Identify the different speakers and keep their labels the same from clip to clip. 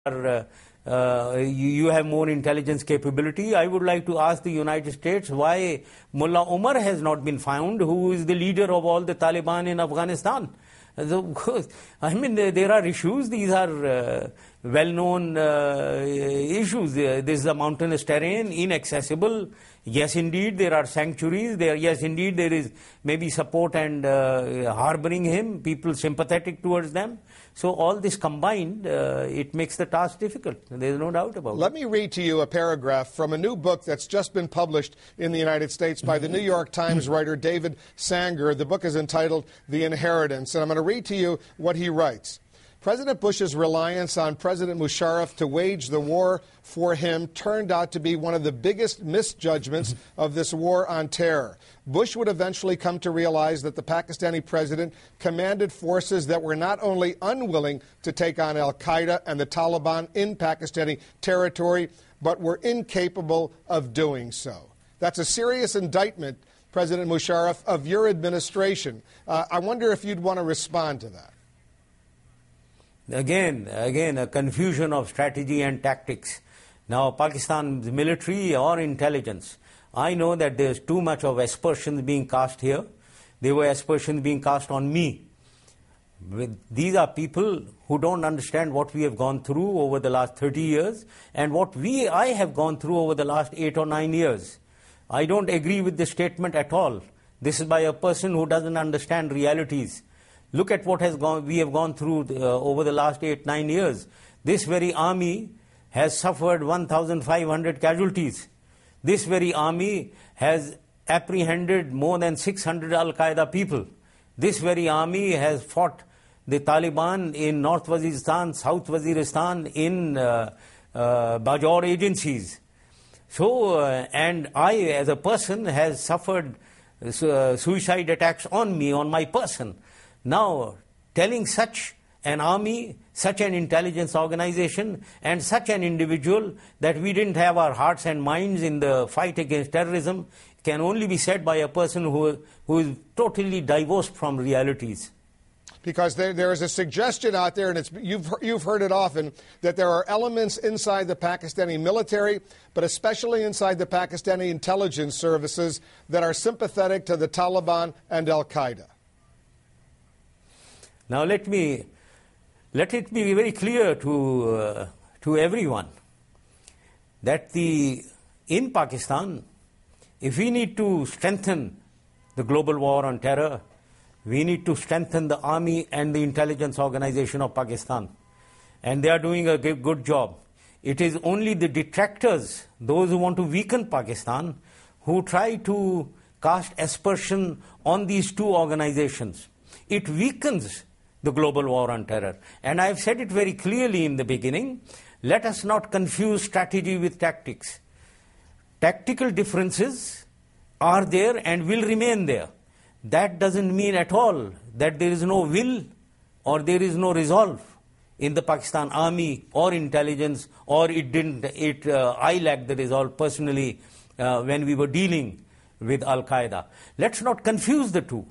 Speaker 1: you have more intelligence capability. I would like to ask the United States why Mullah Omar has not been found, who is the leader of all the Taliban in Afghanistan. I mean, there are issues. These are well-known issues. This is a mountainous terrain, inaccessible. Yes, indeed, there are sanctuaries. Yes, indeed, there is maybe support and harboring him, people sympathetic towards them. So all this combined, it makes the task difficult. There's no doubt about it.
Speaker 2: Let me read to you a paragraph from a new book that's just been published in the United States by the New York Times writer David Sanger. The book is entitled The Inheritance, and I'm going to read to you what he writes. President Bush's reliance on President Musharraf to wage the war for him turned out to be one of the biggest misjudgments of this war on terror. Bush would eventually come to realize that the Pakistani president commanded forces that were not only unwilling to take on al-Qaeda and the Taliban in Pakistani territory, but were incapable of doing so. That's a serious indictment, President Musharraf, of your administration. I wonder if you'd want to respond to that.
Speaker 1: Again, a confusion of strategy and tactics. Now, Pakistan's military or intelligence, I know that there's too much of aspersions being cast here. There were aspersions being cast on me. These are people who don't understand what we have gone through over the last 30 years and what I have gone through over the last 8 or 9 years. I don't agree with this statement at all. This is by a person who doesn't understand realities. Look at what we have gone through over the last 8-9 years. This very army has suffered 1,500 casualties. This very army has apprehended more than 600 al-Qaeda people. This very army has fought the Taliban in North Waziristan, South Waziristan, in Bajaur agencies. So, and I as a person has suffered suicide attacks on me, on my person. Now, telling such an army, such an intelligence organization, and such an individual that we didn't have our hearts and minds in the fight against terrorism can only be said by a person who is totally divorced from realities.
Speaker 2: Because there is a suggestion out there, and you've heard it often, that there are elements inside the Pakistani military, but especially inside the Pakistani intelligence services, that are sympathetic to the Taliban and al-Qaeda.
Speaker 1: Now let it be very clear to everyone that in Pakistan, if we need to strengthen the global war on terror, we need to strengthen the army and the intelligence organization of Pakistan. And they are doing a good job. It is only the detractors, those who want to weaken Pakistan, who try to cast aspersion on these two organizations. It weakens the global war on terror. And I have said it very clearly in the beginning, let us not confuse strategy with tactics. Tactical differences are there and will remain there. That doesn't mean at all that there is no will or there is no resolve in the Pakistan army or intelligence, or I lacked the resolve personally when we were dealing with al-Qaeda. Let's not confuse the two.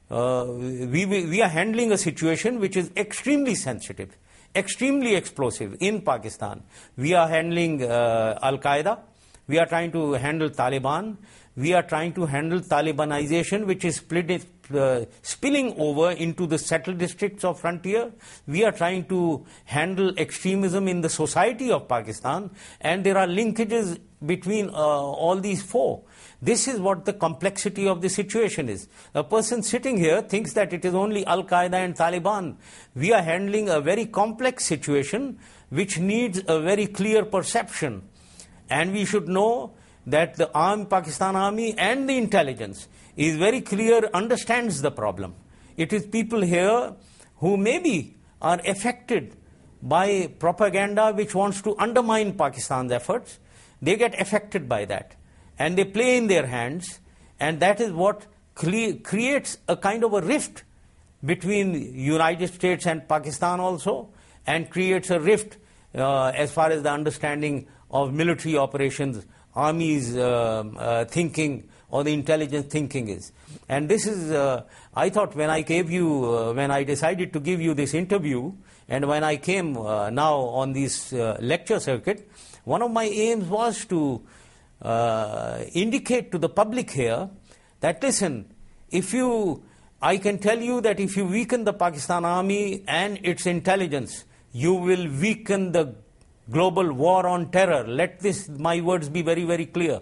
Speaker 1: We are handling a situation which is extremely sensitive, extremely explosive in Pakistan. We are handling al-Qaeda. We are trying to handle Taliban. We are trying to handle Talibanization, which is spilling over into the settled districts of frontier. We are trying to handle extremism in the society of Pakistan. And there are linkages between all these four. This is what the complexity of the situation is. A person sitting here thinks that it is only Al-Qaeda and Taliban. We are handling a very complex situation which needs a very clear perception. And we should know that the Pakistan Army and the intelligence is very clear, understands the problem. It is people here who maybe are affected by propaganda which wants to undermine Pakistan's efforts. They get affected by that. And they play in their hands, and that is what creates a kind of a rift between United States and Pakistan also, and creates a rift as far as the understanding of military operations, armies thinking, or the intelligence thinking is. And this is, I thought when I decided to give you this interview, And when I came now on this lecture circuit, one of my aims was to indicate to the public here that, listen, I can tell you that if you weaken the Pakistan Army and its intelligence, you will weaken the global war on terror. Let my words be very, very clear.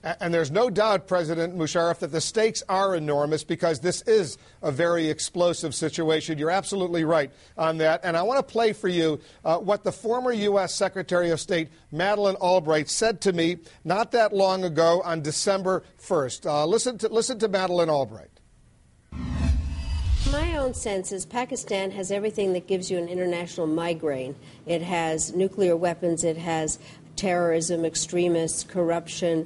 Speaker 2: And there's no doubt, President Musharraf, that the stakes are enormous because this is a very explosive situation. You're absolutely right on that. And I want to play for you what the former U.S. Secretary of State, Madeleine Albright, said to me not that long ago on December 1st. Listen to Madeleine Albright.
Speaker 3: My own sense is Pakistan has everything that gives you an international migraine. It has nuclear weapons, it has terrorism, extremists, corruption,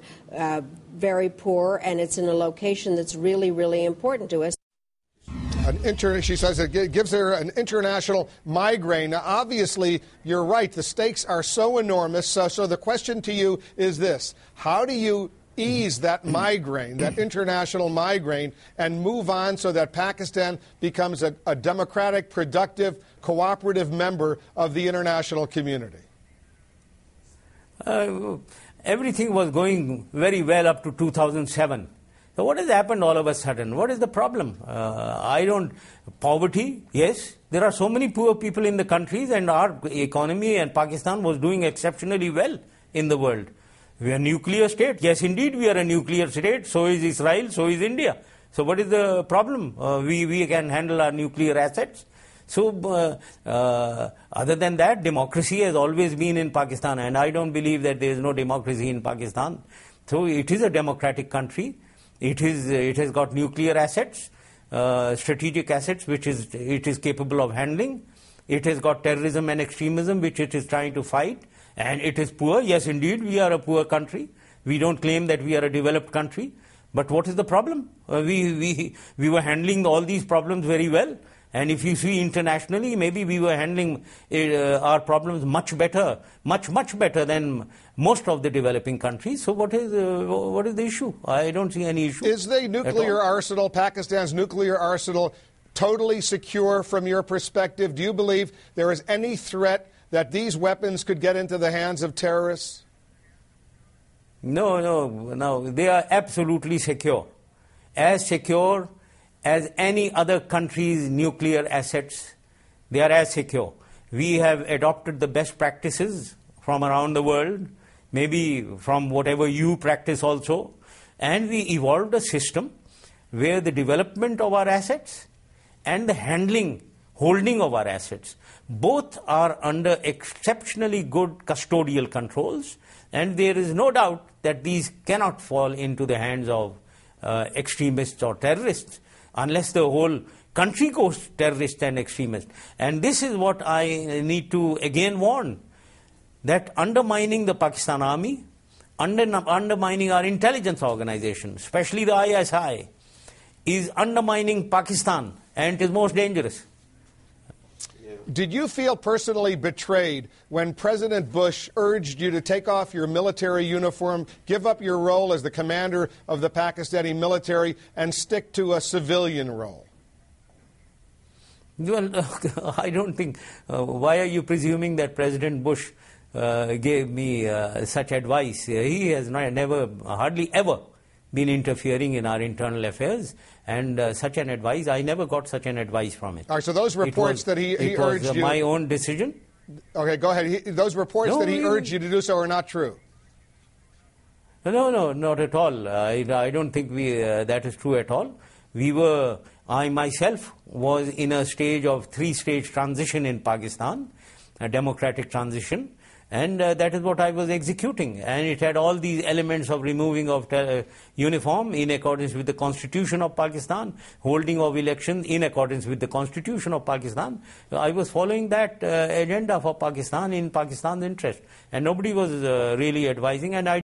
Speaker 3: very poor, and it's in a location that's really, really important to us.
Speaker 2: She says it gives her an international migraine. Now, obviously, you're right. The stakes are so enormous. So the question to you is this. How do you ease that migraine, that international migraine, and move on so that Pakistan becomes a democratic, productive, cooperative member of the international community?
Speaker 1: Everything was going very well up to 2007. So what has happened all of a sudden? What is the problem? Poverty, yes. There are so many poor people in the countries, and our economy and Pakistan was doing exceptionally well in the world. We are a nuclear state. Yes, indeed, we are a nuclear state. So is Israel, so is India. So what is the problem? We can handle our nuclear assets. So other than that, democracy has always been in Pakistan, and I don't believe that there is no democracy in Pakistan. So it is a democratic country. It has got nuclear assets, strategic assets, which it is capable of handling. It has got terrorism and extremism, which it is trying to fight. And it is poor. Yes, indeed, we are a poor country. We don't claim that we are a developed country. But what is the problem? We were handling all these problems very well. And if you see internationally, maybe we were handling our problems much better, much better than most of the developing countries. So what is the issue? I don't see any issue.
Speaker 2: Is the nuclear arsenal, Pakistan's nuclear arsenal, totally secure from your perspective? Do you believe there is any threat that these weapons could get into the hands of terrorists?
Speaker 1: No. They are absolutely secure. As secure as any other country's nuclear assets. They are as secure. We have adopted the best practices from around the world, maybe from whatever you practice also, and we evolved a system where the development of our assets and the holding of our assets, both are under exceptionally good custodial controls, and there is no doubt that these cannot fall into the hands of extremists or terrorists unless the whole country goes terrorist and extremist. And this is what I need to again warn, that undermining the Pakistan Army, undermining our intelligence organization, especially the ISI, is undermining Pakistan, and it is most dangerous.
Speaker 2: Did you feel personally betrayed when President Bush urged you to take off your military uniform, give up your role as the commander of the Pakistani military, and stick to a civilian role?
Speaker 1: Well, I don't think. Why are you presuming that President Bush gave me such advice? He has hardly ever been interfering in our internal affairs, and such an advice, I never got such an advice from it.
Speaker 2: All right, so those reports that he urged you...
Speaker 1: It was my own decision.
Speaker 2: Okay, go ahead. Those reports that he urged you to do so are not true.
Speaker 1: No, not at all. I don't think that is true at all. I myself was in a stage of three-stage transition in Pakistan, a democratic transition, and that is what I was executing. And it had all these elements of removing of uniform in accordance with the Constitution of Pakistan, holding of elections in accordance with the Constitution of Pakistan. I was following that agenda for Pakistan in Pakistan's interest. And nobody was really advising, and I